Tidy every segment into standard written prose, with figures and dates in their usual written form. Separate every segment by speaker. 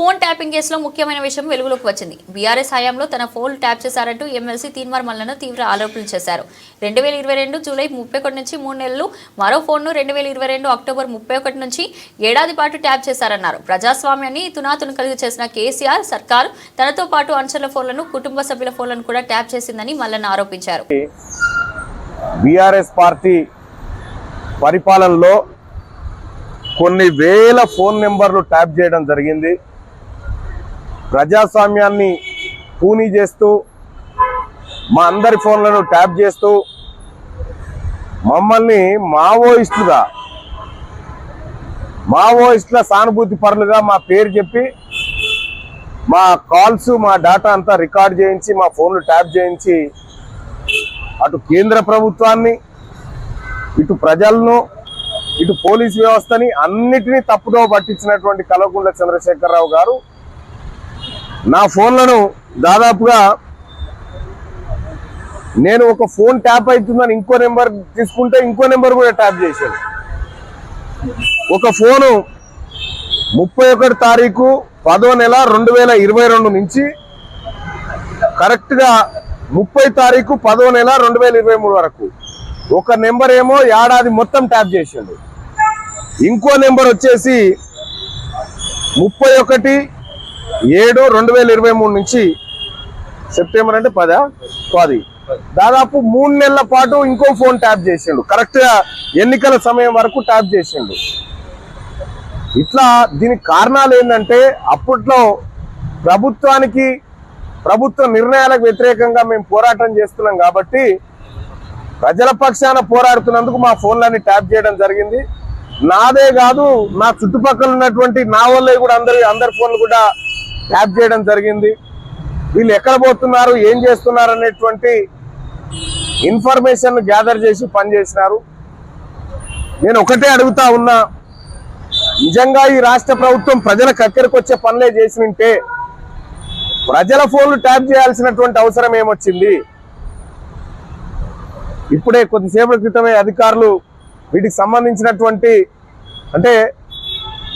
Speaker 1: Phone tapping కేసులో ముఖ్యమైన విషయం వెలుగులోకి వచ్చింది. బీఆర్ఎస్ హయాంలో తన ఫోన్ ట్యాప్ చేశారంటూ ఎమ్మెల్సీ తీన్మార్ మల్లన్న తీవ్ర ఆరోపణలు చేశారు. 2022 జూలై 31 నుంచి 3 నెలలు, మరో ఫోన్ను 2022 అక్టోబర్ 31 నుంచి ఏడాది పాటు ట్యాప్ చేశారన్నారు. ప్రజాస్వామ్యాన్ని తునాతునకలుగా చేసిన కేసీఆర్ సర్కారు తనతో పాటు అనుచరుల ఫోన్లను, కుటుంబ సభ్యుల ఫోన్లను కూడా ట్యాప్ చేసిందని మల్లన్న ఆరోపించారు.
Speaker 2: బీఆర్ఎస్ పార్టీ పరిపాలనలో కొన్ని వేల ఫోన్ నెంబర్లు ట్యాప్ చేయడం జరిగింది. ప్రజాస్వామ్యాన్ని పూనీ చేస్తూ మా అందరి ఫోన్లను ట్యాప్ చేస్తూ మమ్మల్ని మావోయిస్టుల సానుభూతి పరులుగా మా పేరు చెప్పి మా కాల్స్, మా డేటా అంతా రికార్డ్ చేయించి మా ఫోన్లు ట్యాప్ చేయించి అటు కేంద్ర ప్రభుత్వాన్ని, ఇటు ప్రజలను, ఇటు పోలీస్ వ్యవస్థని అన్నిటినీ తప్పుదో పట్టించినటువంటి కల్వకుంట్ల చంద్రశేఖరరావు గారు నా ఫోన్లను దాదాపుగా నేను ఒక ఫోన్ ట్యాప్ అవుతుందని ఇంకో నెంబర్ తీసుకుంటే ఇంకో నెంబర్ కూడా ట్యాప్ చేశాను. ఒక ఫోను 31 తారీఖు 10వ నెల 2022 నుంచి కరెక్ట్గా 30 తారీఖు 10వ నెల 2023 వరకు ఒక నెంబర్ ఏమో ఏడాది మొత్తం ట్యాప్ చేసిండు. ఇంకో నెంబర్ వచ్చేసి 31/7/2023 నుంచి సెప్టెంబర్ అంటే 10 దాదాపు 3 నెలల పాటు ఇంకో ఫోన్ ట్యాప్ చేసిండు. కరెక్ట్గా ఎన్నికల సమయం వరకు ట్యాప్ చేసిండు. ఇట్లా దీనికి కారణాలు ఏంటంటే అప్పట్లో ప్రభుత్వ నిర్ణయాలకు వ్యతిరేకంగా మేము పోరాటం చేస్తున్నాం కాబట్టి ప్రజల పక్షాన పోరాడుతున్నందుకు మా ఫోన్లన్నీ ట్యాప్ చేయడం జరిగింది. నాదే కాదు, నా చుట్టుపక్కల ఉన్నటువంటి నా వాళ్ళే కూడా అందరి ఫోన్లు కూడా ట్యాప్ చేయడం జరిగింది. వీళ్ళు ఎక్కడ పోతున్నారు, ఏం చేస్తున్నారు అనేటువంటి ఇన్ఫర్మేషన్ గ్యాదర్ చేసి పనిచేసినారు. నేను ఒకటే అడుగుతా ఉన్నా, నిజంగా ఈ రాష్ట్ర ప్రభుత్వం ప్రజలకు అక్కడికి వచ్చే పనులే చేసినంటే ప్రజల ఫోన్లు ట్యాప్ చేయాల్సినటువంటి అవసరం ఏమొచ్చింది? ఇప్పుడే కొద్దిసేపటి క్రితమే అధికారులు వీటికి సంబంధించినటువంటి అంటే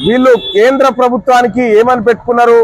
Speaker 2: వీళ్ళు కేంద్ర ప్రభుత్వానికి ఏమని పెట్టుకున్నారు,